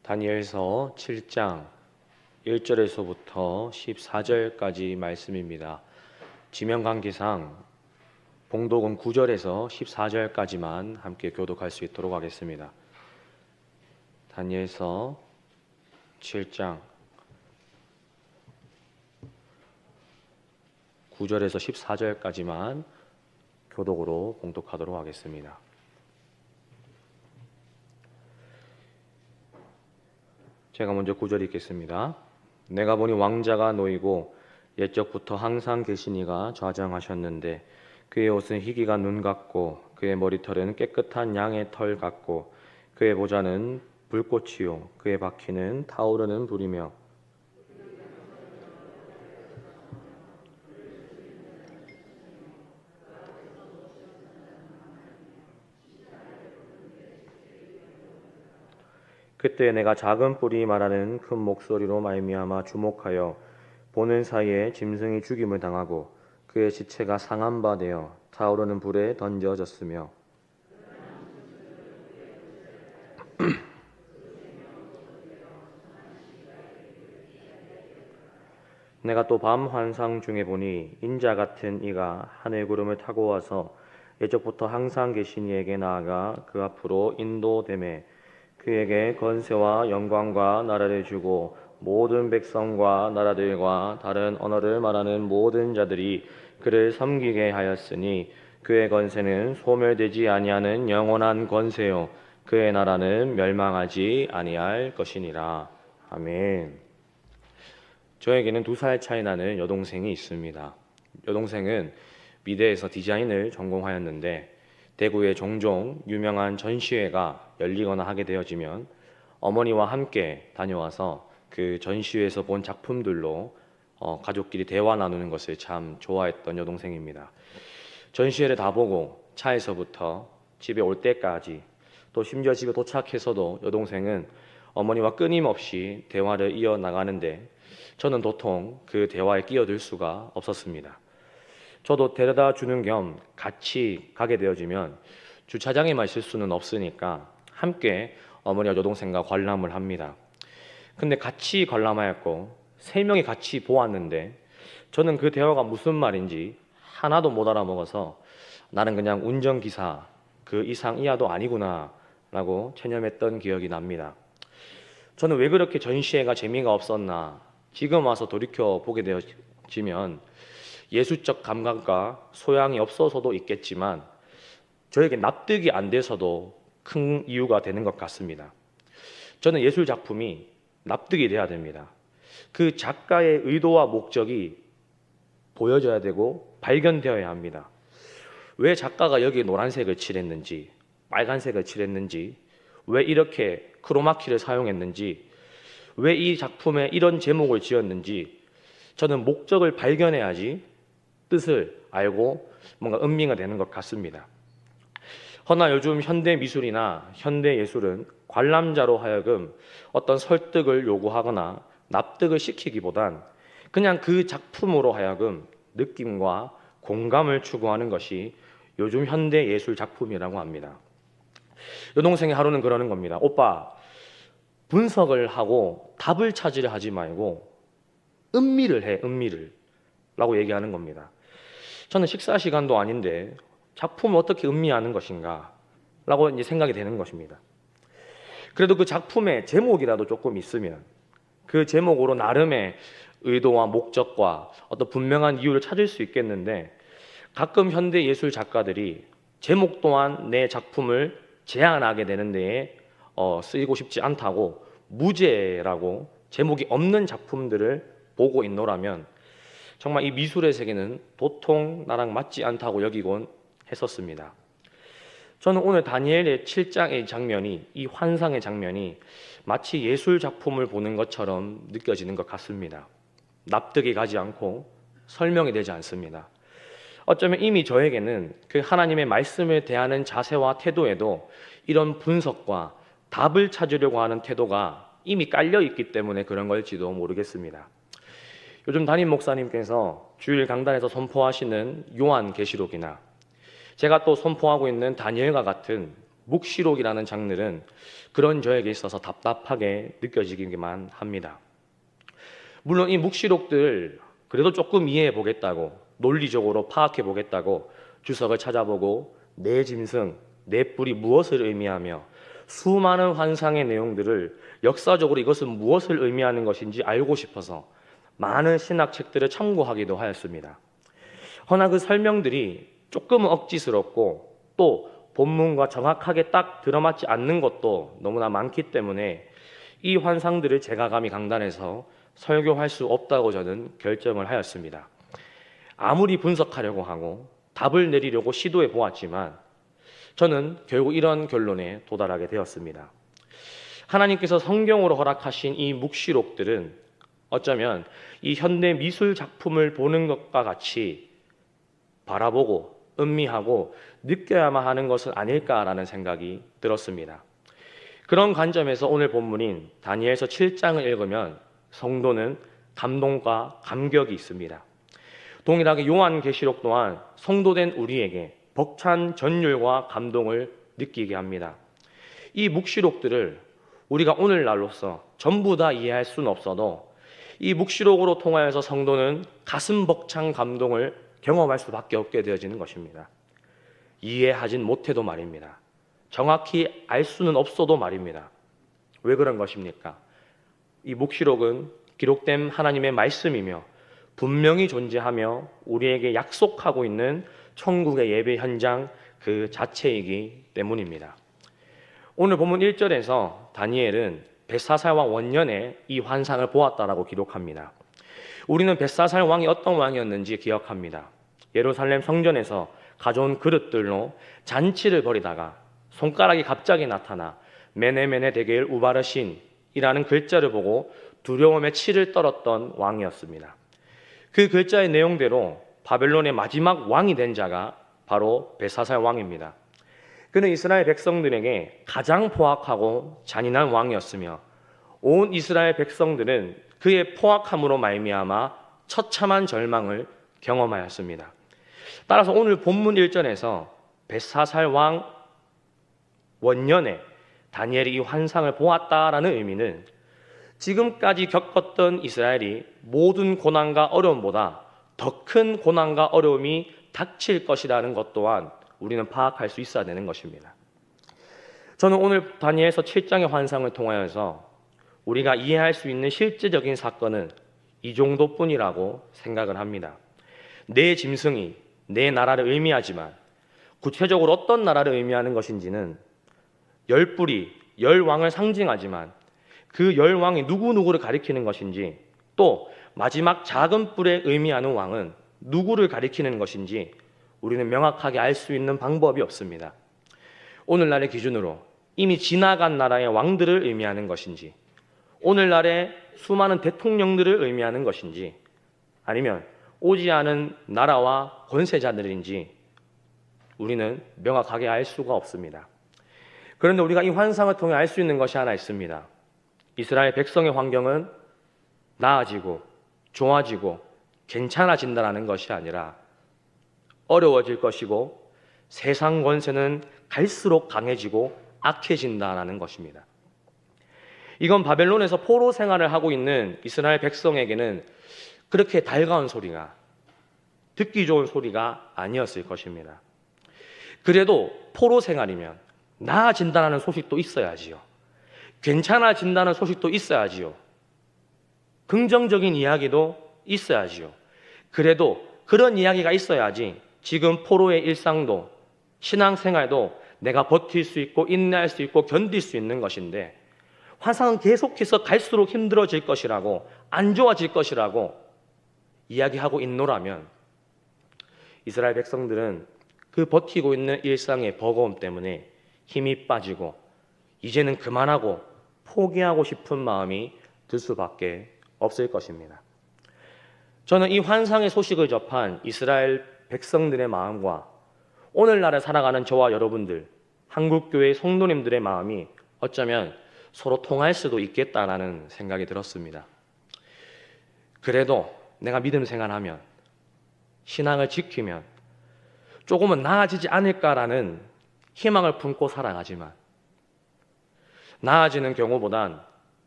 다니엘서 7장 1절에서부터 14절까지 말씀입니다. 지명관계상 봉독은 9절에서 14절까지만 함께 교독할 수 있도록 하겠습니다. 다니엘서 7장 9절에서 14절까지만 교독으로 봉독하도록 하겠습니다. 제가 먼저 9절 읽겠습니다. 내가 보니 왕자가 놓이고 옛적부터 항상 계시니가 좌정하셨는데 그의 옷은 희기가 눈 같고 그의 머리털은 깨끗한 양의 털 같고 그의 보좌는 불꽃이요 그의 바퀴는 타오르는 불이며 그때 내가 작은 뿔이 말하는 큰 목소리로 말미암아 주목하여 보는 사이에 짐승이 죽임을 당하고 그의 시체가 상한 바 되어 타오르는 불에 던져졌으며 내가 또 밤 환상 중에 보니 인자 같은 이가 하늘 구름을 타고 와서 예적부터 항상 계신 이에게 나아가 그 앞으로 인도되매 그에게 권세와 영광과 나라를 주고 모든 백성과 나라들과 다른 언어를 말하는 모든 자들이 그를 섬기게 하였으니 그의 권세는 소멸되지 아니하는 영원한 권세요 그의 나라는 멸망하지 아니할 것이니라. 아멘. 저에게는 2살 차이 나는 여동생이 있습니다. 여동생은 미대에서 디자인을 전공하였는데 대구에 종종 유명한 전시회가 열리거나 하게 되어지면 어머니와 함께 다녀와서 그 전시회에서 본 작품들로 가족끼리 대화 나누는 것을 참 좋아했던 여동생입니다. 전시회를 다 보고 차에서부터 집에 올 때까지 또 심지어 집에 도착해서도 여동생은 어머니와 끊임없이 대화를 이어나가는데 저는 도통 그 대화에 끼어들 수가 없었습니다. 저도 데려다 주는 겸 같이 가게 되어지면 주차장에만 있을 수는 없으니까 함께 어머니와 여동생과 관람을 합니다. 근데 같이 관람하였고 3명이 같이 보았는데 저는 그 대화가 무슨 말인지 하나도 못 알아먹어서 나는 그냥 운전기사 그 이상 이하도 아니구나 라고 체념했던 기억이 납니다. 저는 왜 그렇게 전시회가 재미가 없었나 지금 와서 돌이켜보게 되어지면 예술적 감각과 소양이 없어서도 있겠지만 저에게 납득이 안 돼서도 큰 이유가 되는 것 같습니다. 저는 예술 작품이 납득이 돼야 됩니다. 그 작가의 의도와 목적이 보여져야 되고 발견되어야 합니다. 왜 작가가 여기에 노란색을 칠했는지 빨간색을 칠했는지 왜 이렇게 크로마키를 사용했는지 왜 이 작품에 이런 제목을 지었는지 저는 목적을 발견해야지 뜻을 알고 뭔가 음미가 되는 것 같습니다. 허나 요즘 현대 미술이나 현대 예술은 관람자로 하여금 어떤 설득을 요구하거나 납득을 시키기보단 그냥 그 작품으로 하여금 느낌과 공감을 추구하는 것이 요즘 현대 예술 작품이라고 합니다. 여동생의 하루는 그러는 겁니다. 오빠, 분석을 하고 답을 찾으려 하지 말고 음미를 해, 음미를 라고 얘기하는 겁니다. 저는 식사 시간도 아닌데 작품을 어떻게 음미하는 것인가 라고 이제 생각이 되는 것입니다. 그래도 그 작품의 제목이라도 조금 있으면 그 제목으로 나름의 의도와 목적과 어떤 분명한 이유를 찾을 수 있겠는데 가끔 현대 예술 작가들이 제목 또한 내 작품을 제한하게 되는 데에 쓰이고 싶지 않다고 무제라고 제목이 없는 작품들을 보고 있노라면 정말 이 미술의 세계는 도통 나랑 맞지 않다고 여기곤 했었습니다. 저는 오늘 다니엘의 7장의 장면이 이 환상의 장면이 마치 예술 작품을 보는 것처럼 느껴지는 것 같습니다. 납득이 가지 않고 설명이 되지 않습니다. 어쩌면 이미 저에게는 그 하나님의 말씀을 대하는 자세와 태도에도 이런 분석과 답을 찾으려고 하는 태도가 이미 깔려 있기 때문에 그런 걸지도 모르겠습니다. 요즘 담임 목사님께서 주일 강단에서 선포하시는 요한계시록이나 제가 또 선포하고 있는 다니엘과 같은 묵시록이라는 장르는 그런 저에게 있어서 답답하게 느껴지기만 합니다. 물론 이 묵시록들 그래도 조금 이해해 보겠다고, 논리적으로 파악해 보겠다고 주석을 찾아보고 내 짐승, 내 뿔이 무엇을 의미하며 수많은 환상의 내용들을 역사적으로 이것은 무엇을 의미하는 것인지 알고 싶어서 많은 신학책들을 참고하기도 하였습니다. 허나 그 설명들이 조금은 억지스럽고 또 본문과 정확하게 딱 들어맞지 않는 것도 너무나 많기 때문에 이 환상들을 제가 감히 강단에서 설교할 수 없다고 저는 결정을 하였습니다. 아무리 분석하려고 하고 답을 내리려고 시도해 보았지만 저는 결국 이런 결론에 도달하게 되었습니다. 하나님께서 성경으로 허락하신 이 묵시록들은 어쩌면 이 현대 미술 작품을 보는 것과 같이 바라보고 음미하고 느껴야만 하는 것은 아닐까라는 생각이 들었습니다. 그런 관점에서 오늘 본문인 다니엘서 7장을 읽으면 성도는 감동과 감격이 있습니다. 동일하게 요한계시록 또한 성도된 우리에게 벅찬 전율과 감동을 느끼게 합니다. 이 묵시록들을 우리가 오늘날로서 전부 다 이해할 수는 없어도 이 묵시록으로 통하여서 성도는 가슴 벅찬 감동을 경험할 수밖에 없게 되어지는 것입니다. 이해하진 못해도 말입니다. 정확히 알 수는 없어도 말입니다. 왜 그런 것입니까? 이 묵시록은 기록된 하나님의 말씀이며 분명히 존재하며 우리에게 약속하고 있는 천국의 예배 현장 그 자체이기 때문입니다. 오늘 본문 1절에서 다니엘은 벳사살 왕 원년에 이 환상을 보았다라고 기록합니다. 우리는 벳사살 왕이 어떤 왕이었는지 기억합니다. 예루살렘 성전에서 가져온 그릇들로 잔치를 벌이다가 손가락이 갑자기 나타나 메네메네 데겔 우바르신이라는 글자를 보고 두려움에 치를 떨었던 왕이었습니다. 그 글자의 내용대로 바벨론의 마지막 왕이 된 자가 바로 벳사살 왕입니다. 그는 이스라엘 백성들에게 가장 포악하고 잔인한 왕이었으며 온 이스라엘 백성들은 그의 포악함으로 말미암아 처참한 절망을 경험하였습니다. 따라서 오늘 본문 1절에서 벳사살 왕 원년에 다니엘이 이 환상을 보았다라는 의미는 지금까지 겪었던 이스라엘이 모든 고난과 어려움보다 더 큰 고난과 어려움이 닥칠 것이라는 것 또한 우리는 파악할 수 있어야 되는 것입니다. 저는 오늘 다니엘서 7장의 환상을 통하여서 우리가 이해할 수 있는 실제적인 사건은 이 정도뿐이라고 생각을 합니다. 내 짐승이 내 나라를 의미하지만 구체적으로 어떤 나라를 의미하는 것인지는 열 뿔이 열 왕을 상징하지만 그 열 왕이 누구누구를 가리키는 것인지 또 마지막 작은 뿔에 의미하는 왕은 누구를 가리키는 것인지 우리는 명확하게 알 수 있는 방법이 없습니다. 오늘날의 기준으로 이미 지나간 나라의 왕들을 의미하는 것인지 오늘날의 수많은 대통령들을 의미하는 것인지 아니면 오지 않은 나라와 권세자들인지 우리는 명확하게 알 수가 없습니다. 그런데 우리가 이 환상을 통해 알 수 있는 것이 하나 있습니다. 이스라엘 백성의 환경은 나아지고 좋아지고 괜찮아진다는 것이 아니라 어려워질 것이고 세상 권세는 갈수록 강해지고 악해진다는 것입니다. 이건 바벨론에서 포로 생활을 하고 있는 이스라엘 백성에게는 그렇게 달가운 소리가 듣기 좋은 소리가 아니었을 것입니다. 그래도 포로 생활이면 나아진다는 소식도 있어야지요. 괜찮아진다는 소식도 있어야지요. 긍정적인 이야기도 있어야지요. 그래도 그런 이야기가 있어야지 지금 포로의 일상도 신앙생활도 내가 버틸 수 있고 인내할 수 있고 견딜 수 있는 것인데 환상은 계속해서 갈수록 힘들어질 것이라고 안 좋아질 것이라고 이야기하고 있노라면 이스라엘 백성들은 그 버티고 있는 일상의 버거움 때문에 힘이 빠지고 이제는 그만하고 포기하고 싶은 마음이 들 수밖에 없을 것입니다. 저는 이 환상의 소식을 접한 이스라엘 백성들의 마음과 오늘날에 살아가는 저와 여러분들, 한국교회 성도님들의 마음이 어쩌면 서로 통할 수도 있겠다라는 생각이 들었습니다. 그래도 내가 믿음 생활하면, 신앙을 지키면 조금은 나아지지 않을까라는 희망을 품고 살아가지만 나아지는 경우보단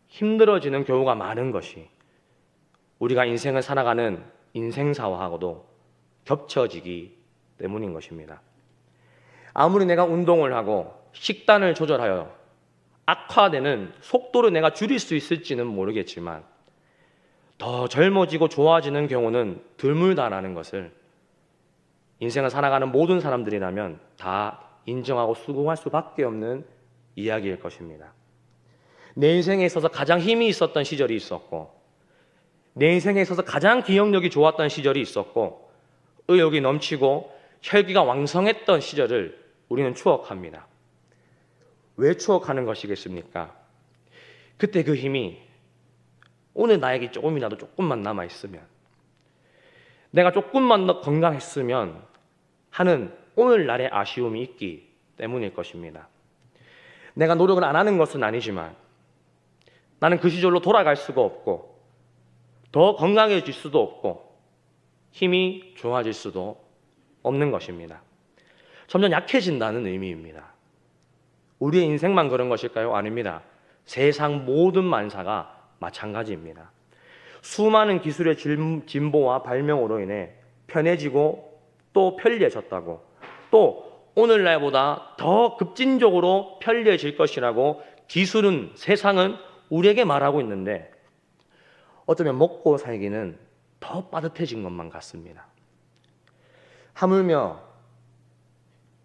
힘들어지는 경우가 많은 것이 우리가 인생을 살아가는 인생사와하고도 겹쳐지기 때문인 것입니다. 아무리 내가 운동을 하고 식단을 조절하여 악화되는 속도를 내가 줄일 수 있을지는 모르겠지만 더 젊어지고 좋아지는 경우는 드물다라는 것을 인생을 살아가는 모든 사람들이라면 다 인정하고 수긍할 수밖에 없는 이야기일 것입니다. 내 인생에 있어서 가장 힘이 있었던 시절이 있었고 내 인생에 있어서 가장 기억력이 좋았던 시절이 있었고 의욕이 넘치고 혈기가 왕성했던 시절을 우리는 추억합니다. 왜 추억하는 것이겠습니까? 그때 그 힘이 오늘 나에게 조금만 남아있으면, 내가 조금만 더 건강했으면 하는 오늘날의 아쉬움이 있기 때문일 것입니다. 내가 노력을 안 하는 것은 아니지만 나는 그 시절로 돌아갈 수가 없고 더 건강해질 수도 없고 힘이 좋아질 수도 없는 것입니다. 점점 약해진다는 의미입니다. 우리의 인생만 그런 것일까요? 아닙니다. 세상 모든 만사가 마찬가지입니다. 수많은 기술의 진보와 발명으로 인해 편해지고 또 편리해졌다고, 또 오늘날보다 더 급진적으로 편리해질 것이라고 기술은, 세상은 우리에게 말하고 있는데 어쩌면 먹고 살기는 더 빠듯해진 것만 같습니다. 하물며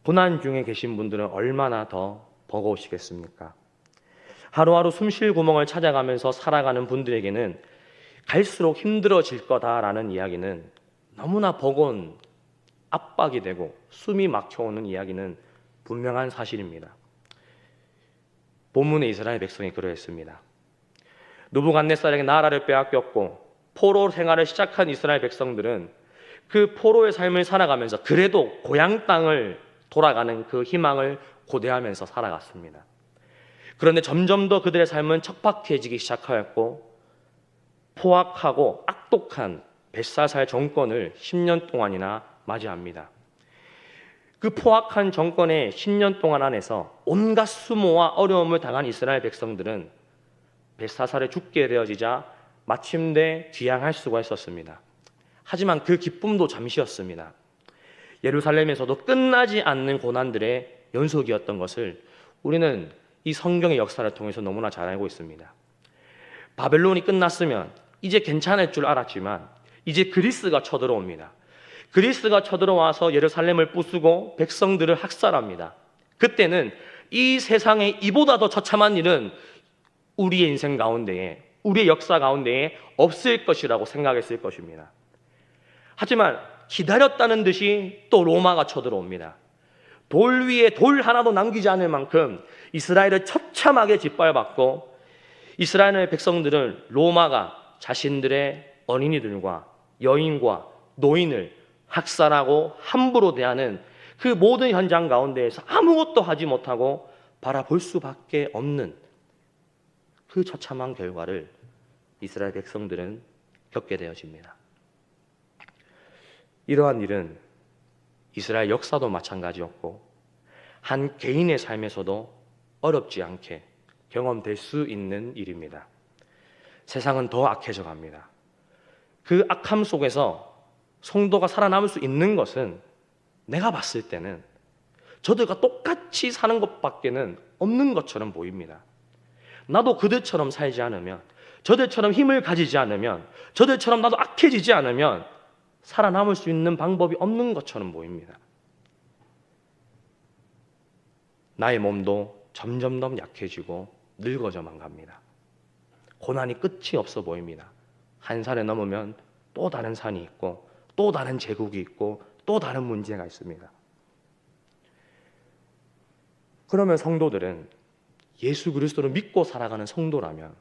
고난 중에 계신 분들은 얼마나 더 버거우시겠습니까? 하루하루 숨쉴 구멍을 찾아가면서 살아가는 분들에게는 갈수록 힘들어질 거다라는 이야기는 너무나 버거운 압박이 되고 숨이 막혀오는 이야기는 분명한 사실입니다. 본문의 이스라엘 백성이 그러했습니다. 느부갓네살에게 나라를 빼앗겼고 포로 생활을 시작한 이스라엘 백성들은 그 포로의 삶을 살아가면서 그래도 고향 땅을 돌아가는 그 희망을 고대하면서 살아갔습니다. 그런데 점점 더 그들의 삶은 척박해지기 시작하였고 포악하고 악독한 벳사살 정권을 10년 동안이나 맞이합니다. 그 포악한 정권의 10년 동안 안에서 온갖 수모와 어려움을 당한 이스라엘 백성들은 벳사살에 죽게 되어지자 마침내 귀향할 수가 있었습니다. 하지만 그 기쁨도 잠시였습니다. 예루살렘에서도 끝나지 않는 고난들의 연속이었던 것을 우리는 이 성경의 역사를 통해서 너무나 잘 알고 있습니다. 바벨론이 끝났으면 이제 괜찮을 줄 알았지만 이제 그리스가 쳐들어옵니다. 그리스가 쳐들어와서 예루살렘을 부수고 백성들을 학살합니다. 그때는 이 세상에 이보다 더 처참한 일은 우리의 인생 가운데에, 우리의 역사 가운데에 없을 것이라고 생각했을 것입니다. 하지만 기다렸다는 듯이 또 로마가 쳐들어옵니다. 돌 위에 돌 하나도 남기지 않을 만큼 이스라엘을 처참하게 짓밟았고 이스라엘 백성들은 로마가 자신들의 어린이들과 여인과 노인을 학살하고 함부로 대하는 그 모든 현장 가운데에서 아무것도 하지 못하고 바라볼 수밖에 없는 그 처참한 결과를 이스라엘 백성들은 겪게 되어집니다. 이러한 일은 이스라엘 역사도 마찬가지였고 한 개인의 삶에서도 어렵지 않게 경험될 수 있는 일입니다. 세상은 더 악해져 갑니다. 그 악함 속에서 성도가 살아남을 수 있는 것은 내가 봤을 때는 저들과 똑같이 사는 것밖에는 없는 것처럼 보입니다. 나도 그들처럼 살지 않으면, 저들처럼 힘을 가지지 않으면, 저들처럼 나도 악해지지 않으면 살아남을 수 있는 방법이 없는 것처럼 보입니다. 나의 몸도 점점 더 약해지고 늙어져만 갑니다. 고난이 끝이 없어 보입니다. 한 산을 넘으면 또 다른 산이 있고 또 다른 제국이 있고 또 다른 문제가 있습니다. 그러면 성도들은 예수 그리스도를 믿고 살아가는 성도라면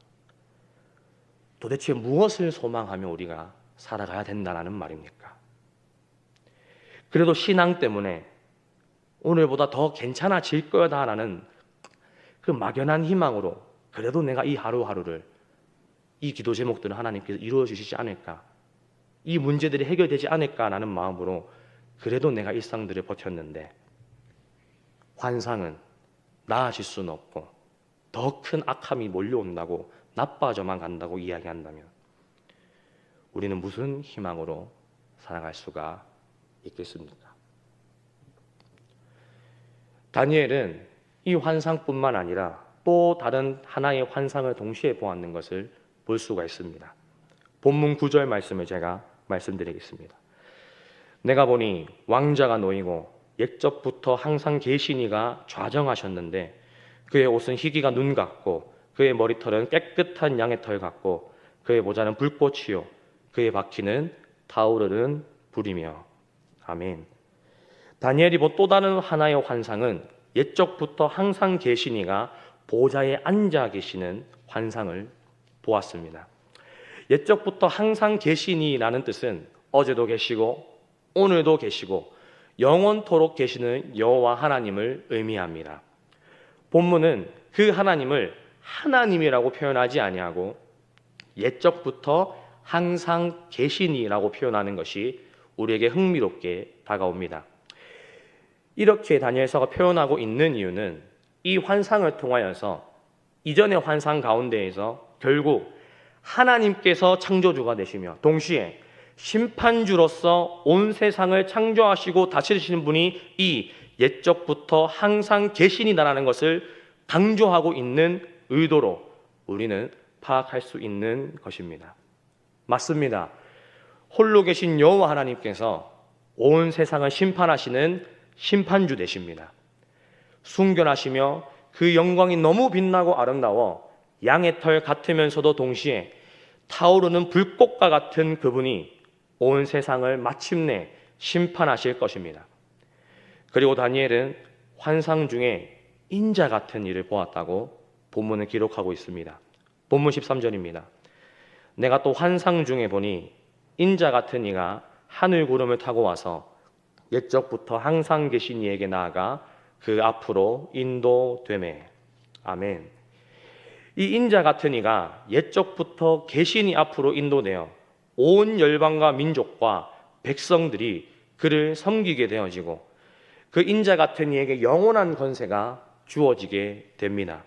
도대체 무엇을 소망하며 우리가 살아가야 된다는 말입니까? 그래도 신앙 때문에 오늘보다 더 괜찮아질 거다라는 그 막연한 희망으로 그래도 내가 이 하루하루를, 이 기도 제목들은 하나님께서 이루어 주시지 않을까, 이 문제들이 해결되지 않을까라는 마음으로 그래도 내가 일상들을 버텼는데 환상은 나아질 수는 없고 더 큰 악함이 몰려온다고 나빠져만 간다고 이야기한다면 우리는 무슨 희망으로 살아갈 수가 있겠습니까? 다니엘은 이 환상뿐만 아니라 또 다른 하나의 환상을 동시에 보았는 것을 볼 수가 있습니다. 본문 9절 말씀을 제가 말씀드리겠습니다. 내가 보니 왕자가 놓이고 옛적부터 항상 계신 이가 좌정하셨는데 그의 옷은 희기가 눈 같고 그의 머리털은 깨끗한 양의 털 같고 그의 모자는 불꽃이요 그의 바퀴는 타오르는 불이며. 아멘. 다니엘이 본 또 다른 하나의 환상은 옛적부터 항상 계신 이가 보좌에 앉아 계시는 환상을 보았습니다. 옛적부터 항상 계신 이라는 뜻은 어제도 계시고 오늘도 계시고 영원토록 계시는 여호와 하나님을 의미합니다. 본문은 그 하나님을 하나님이라고 표현하지 아니하고 옛적부터 항상 계시니라고 표현하는 것이 우리에게 흥미롭게 다가옵니다. 이렇게 다니엘서가 표현하고 있는 이유는 이 환상을 통하여서 이전의 환상 가운데에서 결국 하나님께서 창조주가 되시며 동시에 심판주로서 온 세상을 창조하시고 다스리시는 분이 이 옛적부터 항상 계시니다라는 것을 강조하고 있는 의도로 우리는 파악할 수 있는 것입니다. 맞습니다. 홀로 계신 여호와 하나님께서 온 세상을 심판하시는 심판주 되십니다. 순결하시며 그 영광이 너무 빛나고 아름다워 양의 털 같으면서도 동시에 타오르는 불꽃과 같은 그분이 온 세상을 마침내 심판하실 것입니다. 그리고 다니엘은 환상 중에 인자 같은 일을 보았다고 본문은 기록하고 있습니다. 본문 13절입니다. 내가 또 환상 중에 보니 인자 같은 이가 하늘 구름을 타고 와서 옛적부터 항상 계신 이에게 나아가 그 앞으로 인도되매. 아멘. 이 인자 같은 이가 옛적부터 계신 이 앞으로 인도되어 온 열방과 민족과 백성들이 그를 섬기게 되어지고 그 인자 같은 이에게 영원한 권세가 주어지게 됩니다.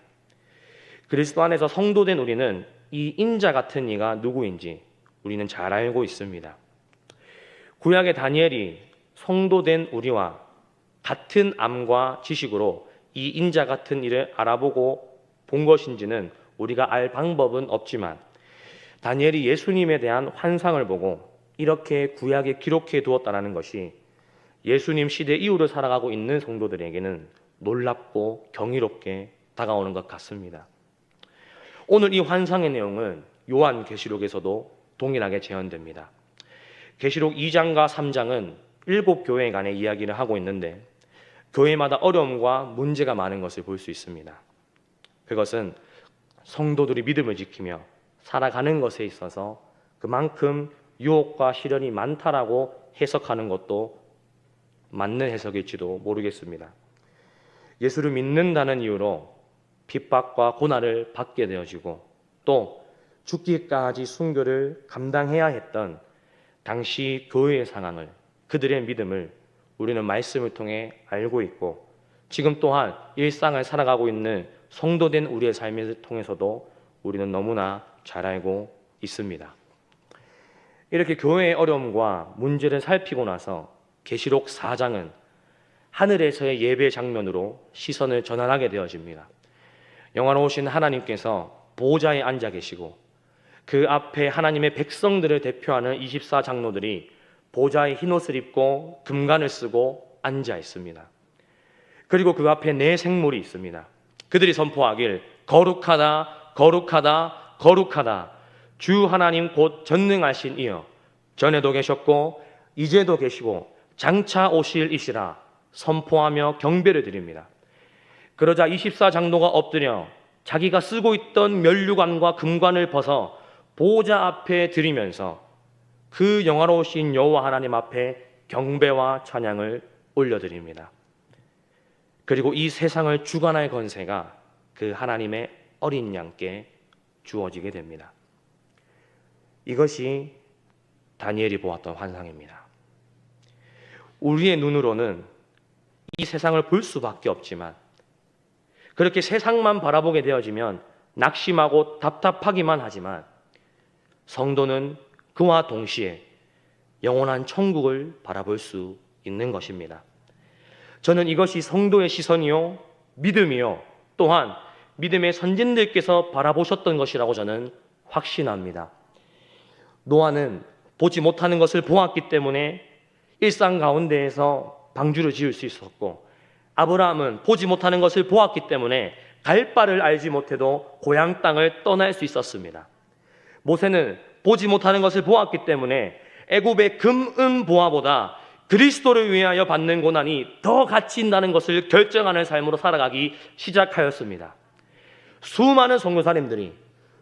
그리스도 안에서 성도된 우리는 이 인자 같은 이가 누구인지 우리는 잘 알고 있습니다. 구약의 다니엘이 성도된 우리와 같은 암과 지식으로 이 인자 같은 이를 알아보고 본 것인지는 우리가 알 방법은 없지만 다니엘이 예수님에 대한 환상을 보고 이렇게 구약에 기록해 두었다는 것이 예수님 시대 이후를 살아가고 있는 성도들에게는 놀랍고 경이롭게 다가오는 것 같습니다. 오늘 이 환상의 내용은 요한계시록에서도 동일하게 재현됩니다. 계시록 2장과 3장은 7교회 간의 이야기를 하고 있는데 교회마다 어려움과 문제가 많은 것을 볼 수 있습니다. 그것은 성도들이 믿음을 지키며 살아가는 것에 있어서 그만큼 유혹과 시련이 많다라고 해석하는 것도 맞는 해석일지도 모르겠습니다. 예수를 믿는다는 이유로 핍박과 고난을 받게 되어지고 또 죽기까지 순교를 감당해야 했던 당시 교회의 상황을, 그들의 믿음을 우리는 말씀을 통해 알고 있고 지금 또한 일상을 살아가고 있는 성도된 우리의 삶을 통해서도 우리는 너무나 잘 알고 있습니다. 이렇게 교회의 어려움과 문제를 살피고 나서 계시록 4장은 하늘에서의 예배 장면으로 시선을 전환하게 되어집니다. 영화로우신 하나님께서 보좌에 앉아 계시고 그 앞에 하나님의 백성들을 대표하는 24장로들이 보좌에 흰옷을 입고 금관을 쓰고 앉아 있습니다. 그리고 그 앞에 네 생물이 있습니다. 그들이 선포하길 거룩하다 거룩하다 거룩하다 주 하나님 곧 전능하신 이여 전에도 계셨고 이제도 계시고 장차 오실 이시라 선포하며 경배를 드립니다. 그러자 24장로가 엎드려 자기가 쓰고 있던 면류관과 금관을 벗어 보좌 앞에 드리면서 그 영화로우신 여호와 하나님 앞에 경배와 찬양을 올려드립니다. 그리고 이 세상을 주관할 권세가 그 하나님의 어린 양께 주어지게 됩니다. 이것이 다니엘이 보았던 환상입니다. 우리의 눈으로는 이 세상을 볼 수밖에 없지만 그렇게 세상만 바라보게 되어지면 낙심하고 답답하기만 하지만 성도는 그와 동시에 영원한 천국을 바라볼 수 있는 것입니다. 저는 이것이 성도의 시선이요, 믿음이요, 또한 믿음의 선진들께서 바라보셨던 것이라고 저는 확신합니다. 노아는 보지 못하는 것을 보았기 때문에 일상 가운데에서 방주를 지을 수 있었고, 아브라함은 보지 못하는 것을 보았기 때문에 갈 바를 알지 못해도 고향 땅을 떠날 수 있었습니다. 모세는 보지 못하는 것을 보았기 때문에 애굽의 금, 은, 보화보다 그리스도를 위하여 받는 고난이 더 가치 있다는 것을 결정하는 삶으로 살아가기 시작하였습니다. 수많은 선교사님들이,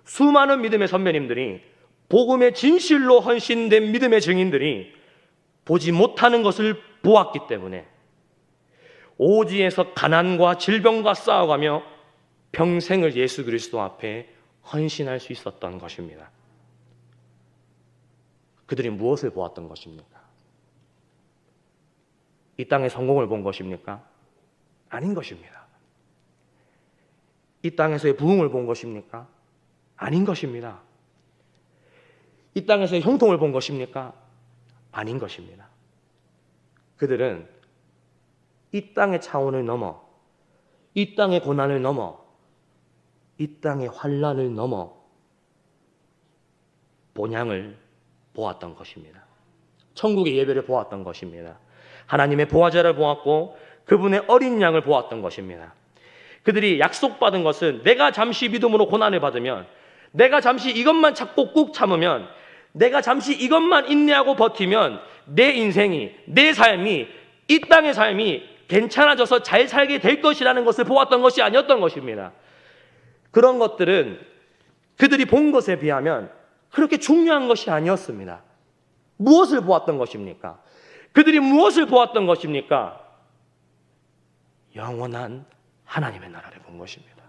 수많은 믿음의 선배님들이, 복음의 진실로 헌신된 믿음의 증인들이 보지 못하는 것을 보았기 때문에 오지에서 가난과 질병과 싸워가며 평생을 예수 그리스도 앞에 헌신할 수 있었던 것입니다. 그들이 무엇을 보았던 것입니까? 이 땅의 성공을 본 것입니까? 아닌 것입니다. 이 땅에서의 부흥을 본 것입니까? 아닌 것입니다. 이 땅에서의 형통을 본 것입니까? 아닌 것입니다. 그들은 이 땅의 차원을 넘어, 이 땅의 고난을 넘어, 이 땅의 환난을 넘어 본향을 보았던 것입니다. 천국의 예배를 보았던 것입니다. 하나님의 보화제를 보았고 그분의 어린 양을 보았던 것입니다. 그들이 약속받은 것은 내가 잠시 믿음으로 고난을 받으면, 내가 잠시 이것만 찾고 꾹 참으면, 내가 잠시 이것만 인내하고 버티면 내 인생이, 내 삶이, 이 땅의 삶이 괜찮아져서 잘 살게 될 것이라는 것을 보았던 것이 아니었던 것입니다. 그런 것들은 그들이 본 것에 비하면 그렇게 중요한 것이 아니었습니다. 무엇을 보았던 것입니까? 그들이 무엇을 보았던 것입니까? 영원한 하나님의 나라를 본 것입니다.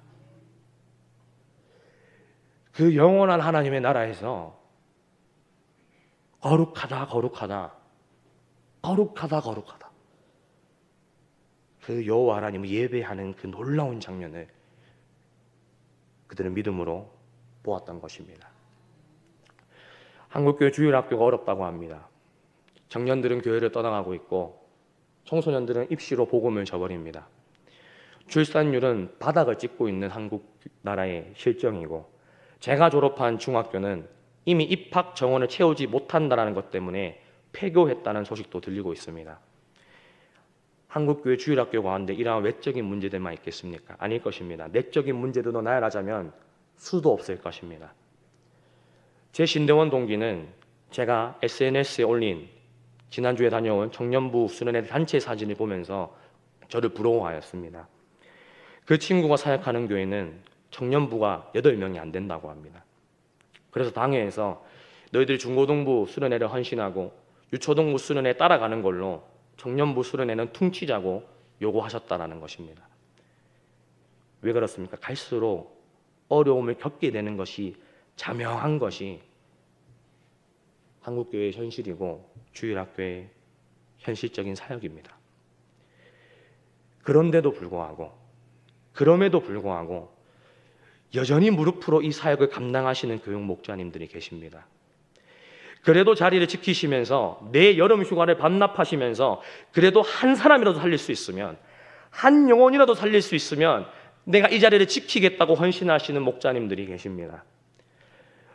그 영원한 하나님의 나라에서 거룩하다, 거룩하다, 거룩하다, 거룩하다, 그 여호와 하나님을 예배하는 그 놀라운 장면을 그들은 믿음으로 보았던 것입니다. 한국교회 주일학교가 어렵다고 합니다. 청년들은 교회를 떠나가고 있고 청소년들은 입시로 복음을 저버립니다. 출산율은 바닥을 찍고 있는 한국 나라의 실정이고, 제가 졸업한 중학교는 이미 입학 정원을 채우지 못한다는 것 때문에 폐교했다는 소식도 들리고 있습니다. 한국교회 주일학교 가운데 이러한 외적인 문제들만 있겠습니까? 아닐 것입니다. 내적인 문제들도 나열하자면 수도 없을 것입니다. 제 신대원 동기는 제가 SNS에 올린 지난주에 다녀온 청년부 수련회 단체 사진을 보면서 저를 부러워하였습니다. 그 친구가 사역하는 교회는 청년부가 8명이 안 된다고 합니다. 그래서 당회에서 너희들 중고등부 수련회를 헌신하고 유초등부 수련회에 따라가는 걸로 청년부 수련회는 퉁치자고 요구하셨다라는 것입니다. 왜 그렇습니까? 갈수록 어려움을 겪게 되는 것이, 자명한 것이 한국교회의 현실이고 주일학교의 현실적인 사역입니다. 그럼에도 불구하고 여전히 무릎으로 이 사역을 감당하시는 교육 목자님들이 계십니다. 그래도 자리를 지키시면서 내 여름 휴가를 반납하시면서 그래도 한 사람이라도 살릴 수 있으면, 한 영혼이라도 살릴 수 있으면 내가 이 자리를 지키겠다고 헌신하시는 목자님들이 계십니다.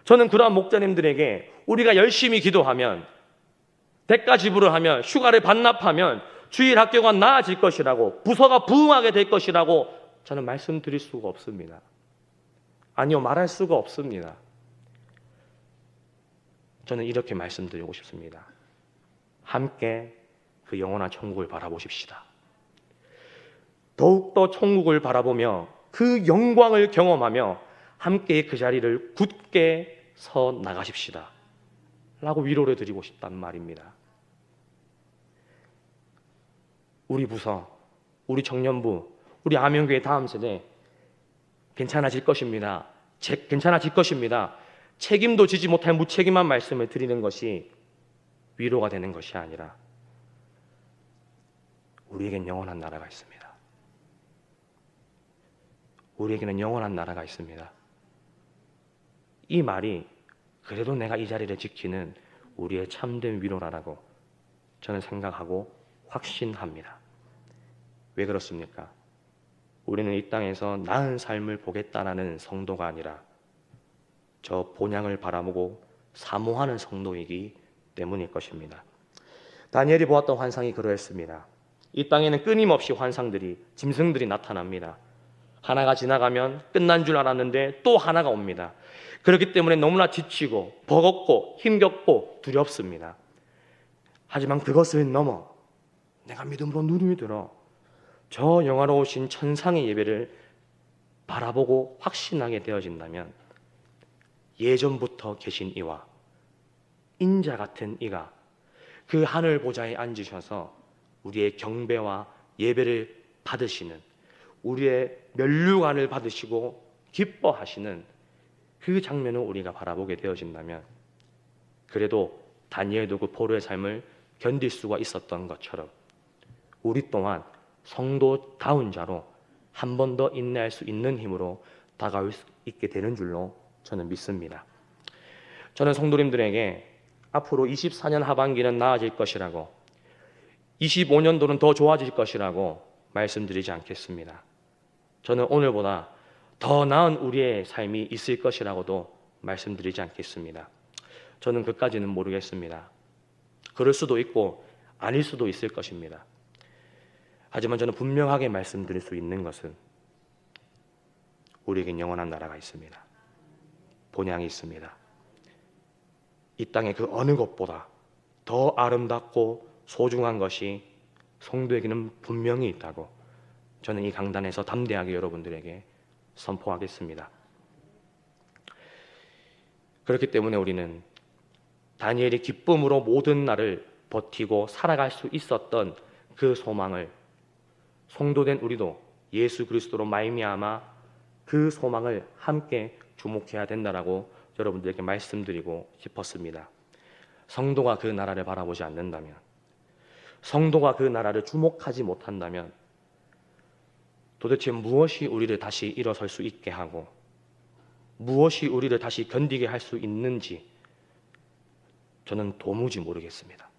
저는 그러한 목자님들에게 우리가 열심히 기도하면, 대가 지불을 하면, 휴가를 반납하면 주일학교가 나아질 것이라고, 부서가 부흥하게 될 것이라고 저는 말씀드릴 수가 없습니다. 아니요, 말할 수가 없습니다. 저는 이렇게 말씀드리고 싶습니다. 함께 그 영원한 천국을 바라보십시다. 더욱더 천국을 바라보며 그 영광을 경험하며 함께 그 자리를 굳게 서 나가십시다 라고 위로를 드리고 싶단 말입니다. 우리 부서, 우리 청년부, 우리 아명교회 다음 세대 괜찮아질 것입니다. 괜찮아질 것입니다. 책임도 지지 못할 무책임한 말씀을 드리는 것이 위로가 되는 것이 아니라 우리에겐 영원한 나라가 있습니다. 우리에게는 영원한 나라가 있습니다. 이 말이 그래도 내가 이 자리를 지키는 우리의 참된 위로라고 저는 생각하고 확신합니다. 왜 그렇습니까? 우리는 이 땅에서 나은 삶을 보겠다라는 성도가 아니라 저 본향을 바라보고 사모하는 성도이기 때문일 것입니다. 다니엘이 보았던 환상이 그러했습니다. 이 땅에는 끊임없이 환상들이, 짐승들이 나타납니다. 하나가 지나가면 끝난 줄 알았는데 또 하나가 옵니다. 그렇기 때문에 너무나 지치고 버겁고 힘겹고 두렵습니다. 하지만 그것을 넘어 내가 믿음으로 눈을 들어 저 영화로우신 천상의 예배를 바라보고 확신하게 되어진다면 예전부터 계신 이와 인자 같은 이가 그 하늘 보좌에 앉으셔서 우리의 경배와 예배를 받으시는, 우리의 면류관을 받으시고 기뻐하시는 그 장면을 우리가 바라보게 되어진다면 그래도 다니엘도 그 포로의 삶을 견딜 수가 있었던 것처럼 우리 또한 성도다운 자로 한 번 더 인내할 수 있는 힘으로 다가올 수 있게 되는 줄로 저는 믿습니다. 저는 성도님들에게 앞으로 24년 하반기는 나아질 것이라고, 25년도는 더 좋아질 것이라고 말씀드리지 않겠습니다. 저는 오늘보다 더 나은 우리의 삶이 있을 것이라고도 말씀드리지 않겠습니다. 저는 그까지는 모르겠습니다. 그럴 수도 있고 아닐 수도 있을 것입니다. 하지만 저는 분명하게 말씀드릴 수 있는 것은 우리에겐 영원한 나라가 있습니다. 본향이 있습니다. 이 땅의 그 어느 것보다 더 아름답고 소중한 것이 성도에게는 분명히 있다고 저는 이 강단에서 담대하게 여러분들에게 선포하겠습니다. 그렇기 때문에 우리는 다니엘이 기쁨으로 모든 날을 버티고 살아갈 수 있었던 그 소망을 성도된 우리도 예수 그리스도로 말미암아 그 소망을 함께 주목해야 된다라고 여러분들에게 말씀드리고 싶었습니다. 성도가 그 나라를 바라보지 않는다면, 성도가 그 나라를 주목하지 못한다면 도대체 무엇이 우리를 다시 일어설 수 있게 하고 무엇이 우리를 다시 견디게 할 수 있는지 저는 도무지 모르겠습니다.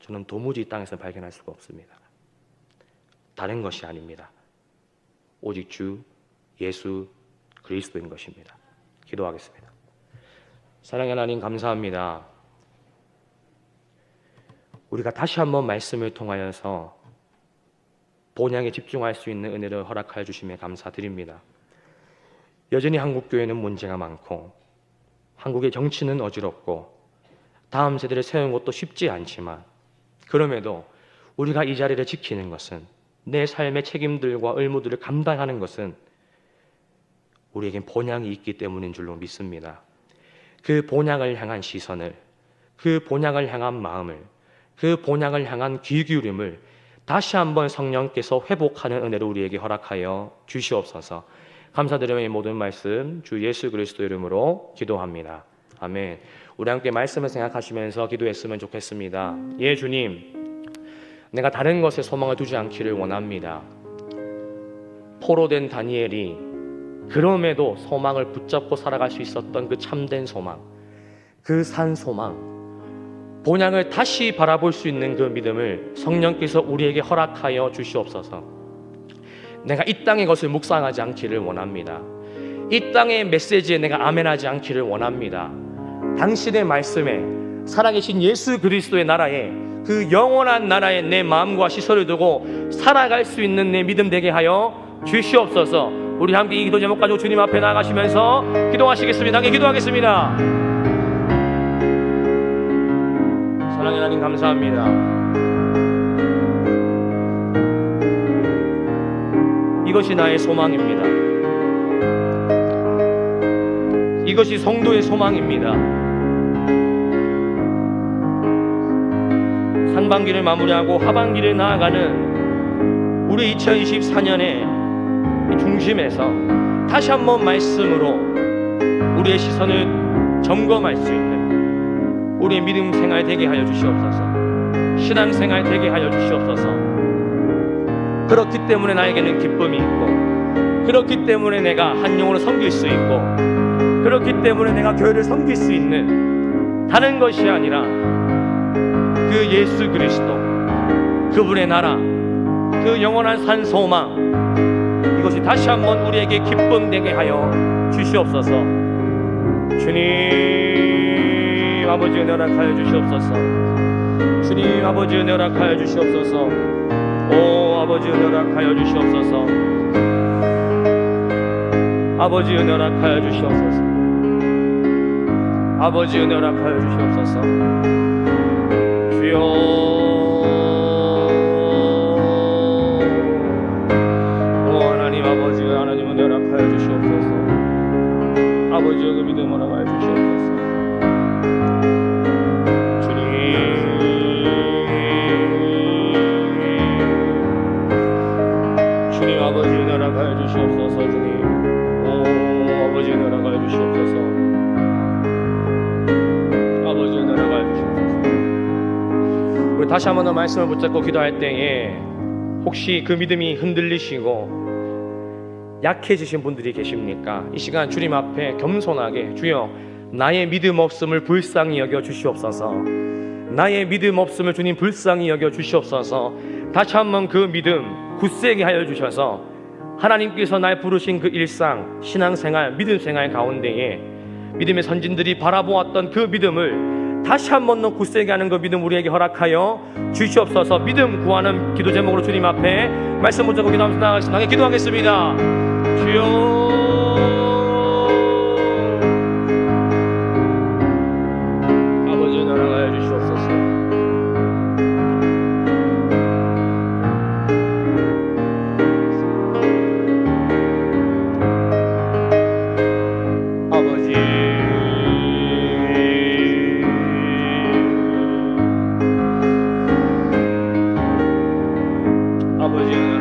저는 도무지 이 땅에서 발견할 수가 없습니다. 다른 것이 아닙니다. 오직 주 예수 그리스도인 것입니다. 기도하겠습니다. 사랑의 하나님 감사합니다. 우리가 다시 한번 말씀을 통하여서 본향에 집중할 수 있는 은혜를 허락하여 주심에 감사드립니다. 여전히 한국교회는 문제가 많고 한국의 정치는 어지럽고 다음 세대를 세우는 것도 쉽지 않지만 그럼에도 우리가 이 자리를 지키는 것은, 내 삶의 책임들과 의무들을 감당하는 것은 우리에겐 본향이 있기 때문인 줄로 믿습니다. 그 본향을 향한 시선을, 그 본향을 향한 마음을, 그 본향을 향한 귀 기울임을 다시 한번 성령께서 회복하는 은혜를 우리에게 허락하여 주시옵소서. 감사드리며 이 모든 말씀 주 예수 그리스도 이름으로 기도합니다. 아멘. 우리 함께 말씀을 생각하시면서 기도했으면 좋겠습니다. 예, 주님, 내가 다른 것에 소망을 두지 않기를 원합니다. 포로된 다니엘이 그럼에도 소망을 붙잡고 살아갈 수 있었던 그 참된 소망, 그 산 소망, 본향을 다시 바라볼 수 있는 그 믿음을 성령께서 우리에게 허락하여 주시옵소서. 내가 이 땅의 것을 묵상하지 않기를 원합니다. 이 땅의 메시지에 내가 아멘하지 않기를 원합니다. 당신의 말씀에, 살아계신 예수 그리스도의 나라에, 그 영원한 나라에 내 마음과 시선을 두고 살아갈 수 있는 내 믿음 되게 하여 주시옵소서. 우리 함께 이 기도 제목 가지고 주님 앞에 나가시면서 기도하시겠습니다. 함께 기도하겠습니다. 사랑의 하나님 감사합니다. 이것이 나의 소망입니다. 이것이 성도의 소망입니다. 상반기를 마무리하고 하반기를 나아가는 우리 2024년의 중심에서 다시 한번 말씀으로 우리의 시선을 점검할 수 있는 우리의 믿음 생활 되게 하여 주시옵소서. 신앙 생활 되게 하여 주시옵소서. 그렇기 때문에 나에게는 기쁨이 있고, 그렇기 때문에 내가 한 영혼을 섬길 수 있고, 그렇기 때문에 내가 교회를 섬길 수 있는, 다른 것이 아니라 그 예수 그리스도, 그분의 나라, 그 영원한 산 소망, 이것이 다시 한번 우리에게 기쁨 되게 하여 주시옵소서. 주님 아버지 은혜 허락하여 주시옵소서. 주님 아버지 은혜 허락하여 주시옵소서. 오 아버지 은혜 허락하여 주시옵소서. 아버지 은혜 허락하여 주시옵소서. 아버지 은혜 허락하여 주시옵소서. 주여 아버지 하나님 은혜 허락하여 주시옵소서. 아버지여 그 믿음 허락하여 주시옵소서. 주님 주님 아버지 은혜 허락하여 주시옵소서. 주님 오 아버지 은혜 허락하여 주시옵소서. 아버지 은혜 허락하여 주시옵소서. 우리 다시 한번 더 말씀을 붙잡고 기도할 때에 혹시 그 믿음이 흔들리시고 약해지신 분들이 계십니까? 이 시간 주님 앞에 겸손하게 주여 나의 믿음 없음을 불쌍히 여겨 주시옵소서. 나의 믿음 없음을 주님 불쌍히 여겨 주시옵소서. 다시 한번 그 믿음 굳세게 하여 주셔서 하나님께서 날 부르신 그 일상 신앙생활 믿음생활 가운데에 믿음의 선진들이 바라보았던 그 믿음을 다시 한번 더 굳세게 하는 그 믿음 우리에게 허락하여 주시옵소서. 믿음 구하는 기도 제목으로 주님 앞에 말씀 붙잡고 기도하면서 나가게 기도하겠습니다. 주여 아버지 은혜 허락하여 주시옵소서. 아버지 아버지 은혜